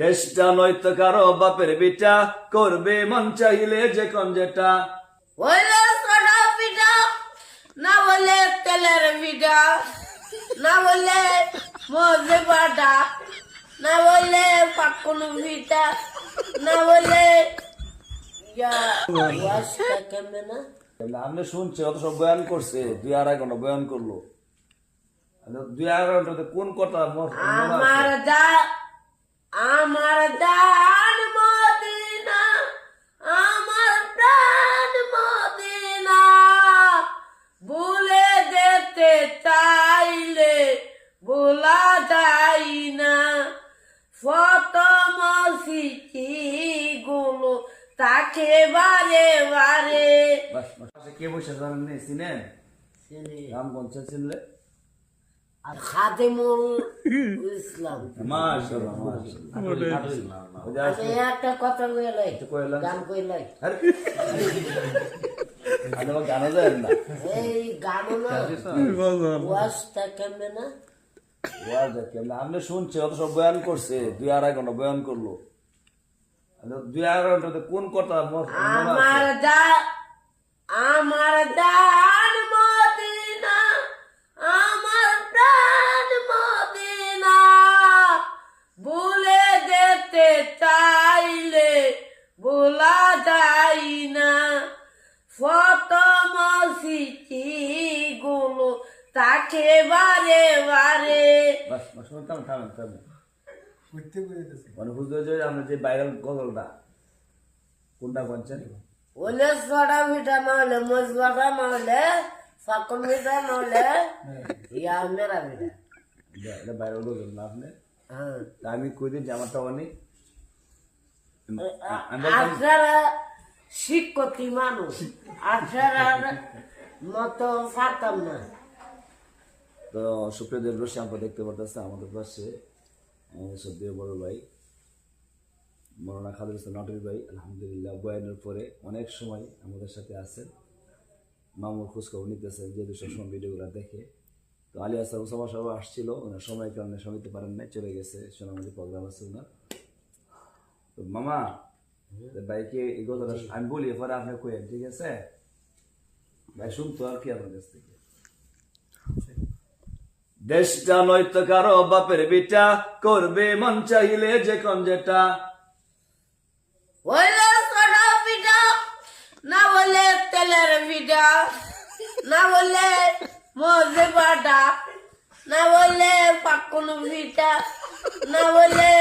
দেশটা নয়তো কারো বাপের বিটা, করবে মন চাইলে যে কোন যেটা। হইলে সোডা পিঠা, না বলে তেলের পিঠা, না বলে মজে পাটা, না বলে পাকুন পিঠা, না বলে ওয়াশটা কেমনে না। আপনি শুনছে অত সব বয়ান করছে, 2.5 ঘন্টা বয়ান করলো। 2.5 ঘন্টাতে কোন কথা আমার দান মদিনা, আমার প্রাণ মদিনা, ভুলে যেতে চাইলে ভোলা যায় না। প্রথম স্মৃতি গুলো তাকে বারে বারে। কে বসে জানেন নি, চিনেন? রামগঞ্জ চিনলে খাদেমুল ইসলাম। মাশাআল্লাহ মাশাআল্লাহ। আমি একটা কথা কইলাই, গান কইলাই। আরে গান যায় না, এই গান না ওয়াজটা কেমনে না। ওয়াজ কেমন আপনি শুনছে অত সব বয়ান করছে, 2.5 ঘন্টা বয়ান করলো। 2.5 ঘন্টাতে কোন কথা আমার দান মদিনা, আমার প্রাণ মদিনা, ভুলে যেতে চাইলে ভোলা যায় না। প্রথম স্মৃতি গুলো তাকে বারে বারে। মানে বুঝতে যে আমরা যে ভাইরাল গজলটা কোনটা বলছেন? ওলে সোডা মিঠা না হলে মজবাটা না হলে ফাকুন মিঠা না হলে ইয়া মেরা মিঠা। এটা ভাইরাল গজল না আপনি? হ্যাঁ, আমি কই দিন যে আমারটা অনেক আপনারা শিক্ষিত মানুষ, আপনার মতো পারতাম না। তো সুপ্রিয় দর্শক, আমরা দেখতে পারতেছে আমাদের পাশে সদ্য বড় ভাই মৌলানা খালিদ হোসেন নটরি ভাই। আলহামদুলিল্লাহ বয়ানের পরে অনেক সময় আমাদের সাথে আছেন, মামুর খোঁজখবর নিতেছেন, যেহেতু সবসময় ভিডিওগুলো দেখে। তো আলী আসার ওসামা সাহেব আসছিল, ওনার সময়ের কারণে সমিতে পারেন নাই, চলে গেছে, সোনামাঝি প্রোগ্রাম আছে ওনার। তো মামা ভাইকে এই কথাটা আমি বলি, পরে আপনি কইেন, ঠিক আছে ভাই? শুনতো আর কি আপনার কাছ থেকে। দেশটা নয়তো কারো বাপের বিটা, করবে মন চাইলে যে কোন যেটা। হইলে সোডা পিঠা, না বলে তেলের পিঠা, না বলে মজে পাটা, না বলে পাকুন পিঠা, না বলে